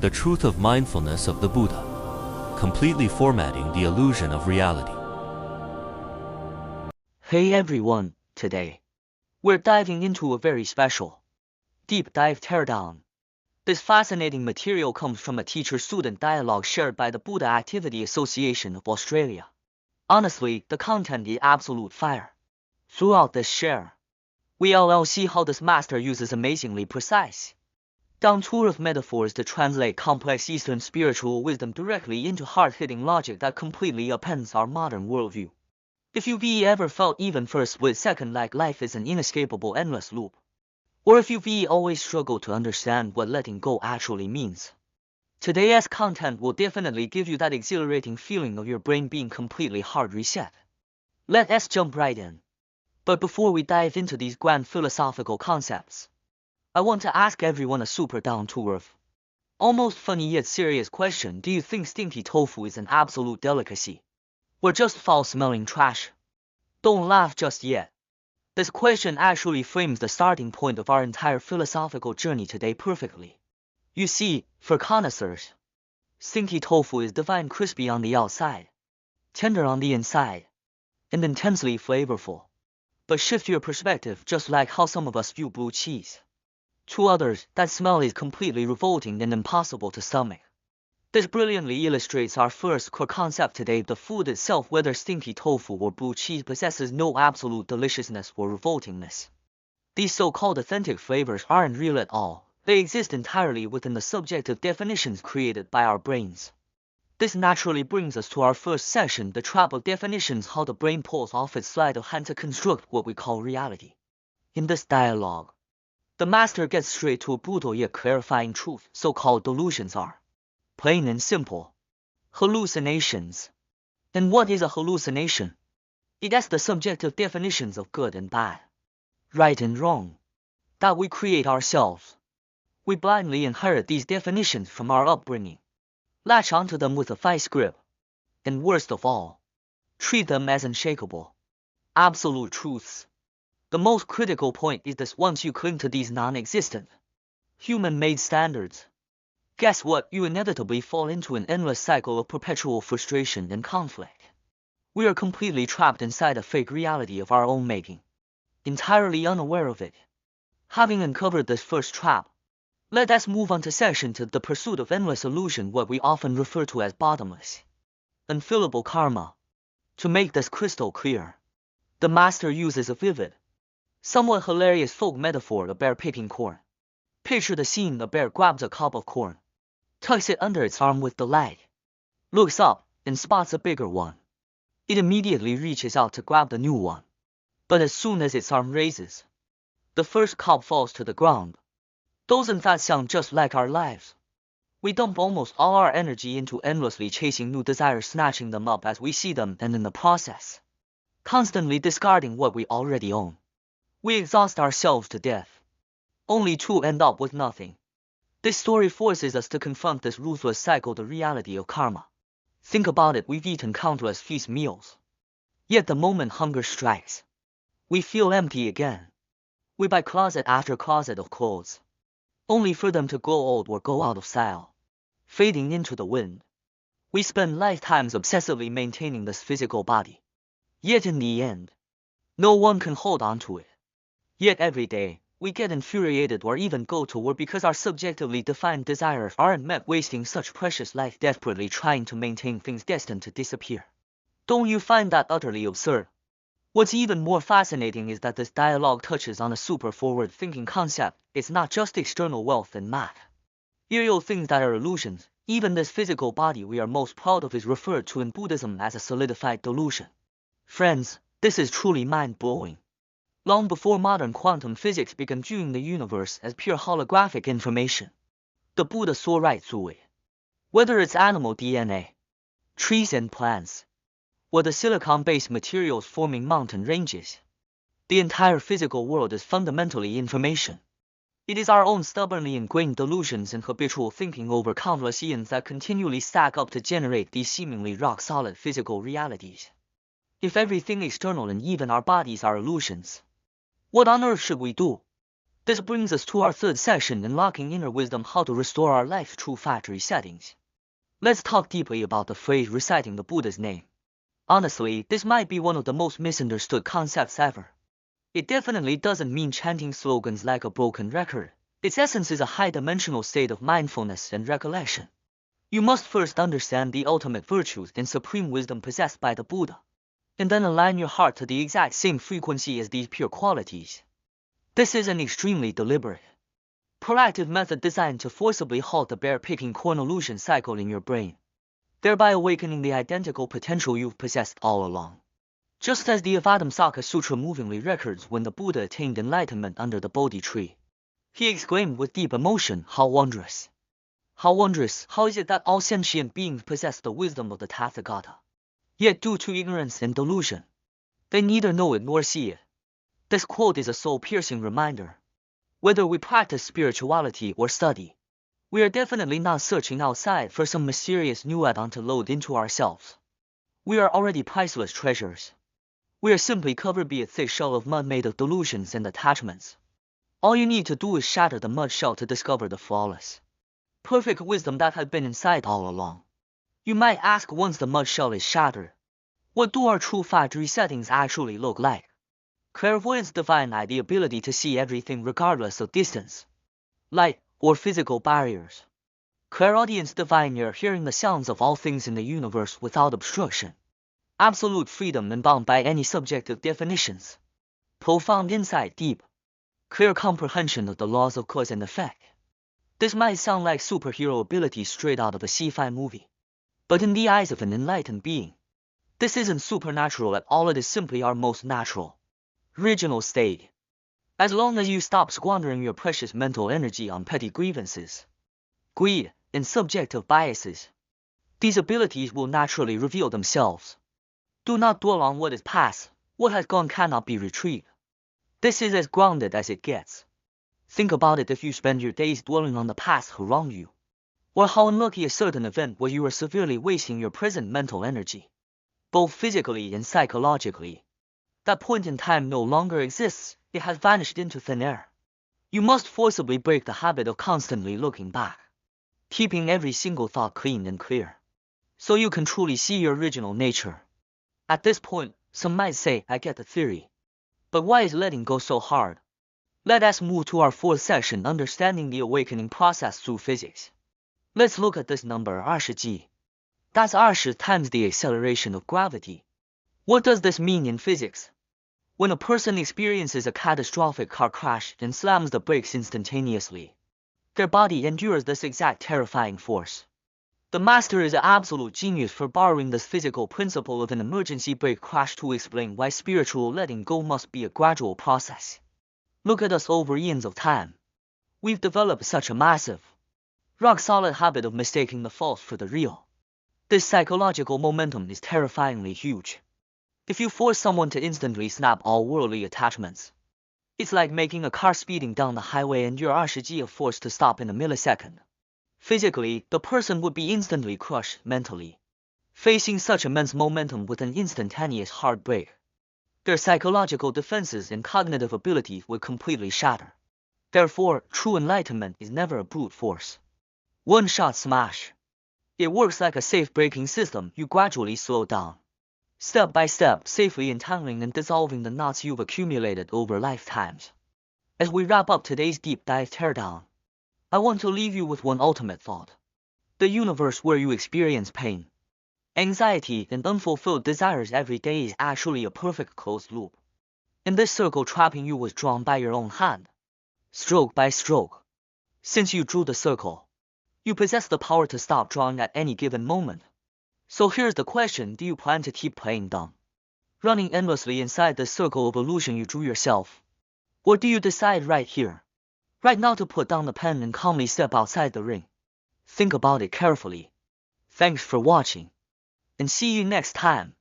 The truth of mindfulness of the Buddha, completely formatting the illusion of reality. Hey everyone, today we're diving into a very special, deep dive teardown. This fascinating material comes from a teacher-student dialogue shared by the Buddha Activity Association of Australia. Honestly, the content is absolute fire. Throughout this share, we'll see how this master uses amazingly precise, down-to-earth metaphors to translate complex Eastern spiritual wisdom directly into hard-hitting logic that completely upends our modern worldview. If you've ever felt even for a split second like life is an inescapable endless loop, or if you've always struggled to understand what letting go actually means, today's content will definitely give you that exhilarating feeling of your brain being completely hard reset. Let's jump right in. But before we dive into these grand philosophical concepts, I want to ask everyone a super down-to-earth, almost funny yet serious question. Do you think stinky tofu is an absolute delicacy, or just foul-smelling trash? Don't laugh just yet. This question actually frames the starting point of our entire philosophical journey today perfectly. You see, for connoisseurs, stinky tofu is divine crispy on the outside, tender on the inside, and intensely flavorful. But shift your perspective, just like how some of us view blue cheese. To others, that smell is completely revolting and impossible to stomach. This brilliantly illustrates our first core concept today: the food itself, whether stinky tofu or blue cheese, possesses no absolute deliciousness or revoltingness. These so-called authentic flavors aren't real at all. They exist entirely within the subjective definitions created by our brains. This naturally brings us to our first section, the trap of definitions: how the brain pulls off its sleight of hand to construct what we call reality. In this dialogue, the master gets straight to a brutal yet clarifying truth. So-called delusions are, plain and simple, hallucinations. And what is a hallucination? It is the subjective definitions of good and bad, right and wrong, that we create ourselves. We blindly inherit these definitions from our upbringing, latch onto them with a vice grip, and worst of all, treat them as unshakable, absolute truths. The most critical point is this: once you cling to these non-existent, human-made standards, guess what? You inevitably fall into an endless cycle of perpetual frustration and conflict. We are completely trapped inside a fake reality of our own making, entirely unaware of it. Having uncovered this first trap, let us move on to section 2, the pursuit of endless illusion, what we often refer to as bottomless, unfillable karma. To make this crystal clear, the master uses a vivid, somewhat hilarious folk metaphor: a bear picking corn. Picture the scene: the bear grabs a cob of corn, tucks it under its arm with delight, looks up, and spots a bigger one. It immediately reaches out to grab the new one. But as soon as its arm raises, the first cob falls to the ground. Doesn't that sound just like our lives? We dump almost all our energy into endlessly chasing new desires, snatching them up as we see them, and in the process, constantly discarding what we already own. We exhaust ourselves to death, only to end up with nothing. This story forces us to confront this ruthless cycle, the reality of karma. Think about it: we've eaten countless feast meals, yet the moment hunger strikes, we feel empty again. We buy closet after closet of clothes, only for them to grow old or go out of style, fading into the wind. We spend lifetimes obsessively maintaining this physical body, yet in the end, no one can hold on to it. Yet every day, we get infuriated or even go to war because our subjectively defined desires aren't met, wasting such precious life desperately trying to maintain things destined to disappear. Don't you find that utterly absurd? What's even more fascinating is that this dialogue touches on a super forward-thinking concept. It's not just external wealth and material things that are illusions. Even this physical body we are most proud of is referred to in Buddhism as a solidified delusion. Friends, this is truly mind-blowing. Long before modern quantum physics began viewing the universe as pure holographic information, the Buddha saw right through it. Whether it's animal DNA, trees and plants, or the silicon-based materials forming mountain ranges, the entire physical world is fundamentally information. It is our own stubbornly ingrained delusions and habitual thinking over countless eons that continually stack up to generate these seemingly rock-solid physical realities. If everything external and even our bodies are illusions, what on earth should we do? This brings us to our third session, unlocking inner wisdom, how to restore our life's true factory settings. Let's talk deeply about the phrase reciting the Buddha's name. Honestly, this might be one of the most misunderstood concepts ever. It definitely doesn't mean chanting slogans like a broken record. Its essence is a high-dimensional state of mindfulness and recollection. You must first understand the ultimate virtues and supreme wisdom possessed by the Buddha, and then align your heart to the exact same frequency as these pure qualities. This is an extremely deliberate, proactive method designed to forcibly halt the bear-picking corn illusion cycle in your brain, thereby awakening the identical potential you've possessed all along. Just as the Avatamsaka Sutra movingly records when the Buddha attained enlightenment under the Bodhi tree, he exclaimed with deep emotion, "How wondrous! How wondrous! How is it that all sentient beings possess the wisdom of the Tathagata? Yet due to ignorance and delusion, they neither know it nor see it." This quote is a soul-piercing reminder. Whether we practice spirituality or study, we are definitely not searching outside for some mysterious new add-on to load into ourselves. We are already priceless treasures. We are simply covered by a thick shell of mud made of delusions and attachments. All you need to do is shatter the mud shell to discover the flawless, perfect wisdom that had been inside all along. You might ask, once the mud shell is shattered, what do our true factory settings actually look like? Clairvoyance defines the ability to see everything regardless of distance, light, or physical barriers. Clairaudience defines your hearing the sounds of all things in the universe without obstruction. Absolute freedom unbound by any subjective definitions. Profound insight, deep, clear comprehension of the laws of cause and effect. This might sound like superhero abilities straight out of a sci-fi movie, but in the eyes of an enlightened being, this isn't supernatural at all. It is simply our most natural, original state. As long as you stop squandering your precious mental energy on petty grievances, greed, and subjective biases, these abilities will naturally reveal themselves. Do not dwell on what is past. What has gone cannot be retrieved. This is as grounded as it gets. Think about it. If you spend your days dwelling on the past who wronged you, or how unlucky a certain event was, you are severely wasting your present mental energy, both physically and psychologically. That point in time no longer exists. It has vanished into thin air. You must forcibly break the habit of constantly looking back, keeping every single thought clean and clear, so you can truly see your original nature. At this point, some might say, I get the theory, but why is letting go so hard? Let us move to our fourth section, understanding the awakening process through physics. Let's look at this number, 20G. That's 20 times the acceleration of gravity. What does this mean in physics? When a person experiences a catastrophic car crash and slams the brakes instantaneously, their body endures this exact terrifying force. The master is an absolute genius for borrowing this physical principle of an emergency brake crash to explain why spiritual letting go must be a gradual process. Look at us over eons of time. We've developed such a massive, rock-solid habit of mistaking the false for the real. This psychological momentum is terrifyingly huge. If you force someone to instantly snap all worldly attachments, it's like making a car speeding down the highway and your 20G of force to stop in a millisecond. Physically, the person would be instantly crushed mentally, facing such immense momentum with an instantaneous hard break. Their psychological defenses and cognitive abilities would completely shatter. Therefore, true enlightenment is never a brute force, one-shot smash. It works like a safe braking system. You gradually slow down, step by step, safely untangling and dissolving the knots you've accumulated over lifetimes. As we wrap up today's deep dive teardown, I want to leave you with one ultimate thought. The universe where you experience pain, anxiety, and unfulfilled desires every day is actually a perfect closed loop. And this circle trapping you was drawn by your own hand, stroke by stroke. Since you drew the circle, you possess the power to stop drawing at any given moment. So here's the question: do you plan to keep playing dumb, running endlessly inside the circle of illusion you drew yourself? Or do you decide right here, right now, to put down the pen and calmly step outside the ring? Think about it carefully. Thanks for watching, and see you next time.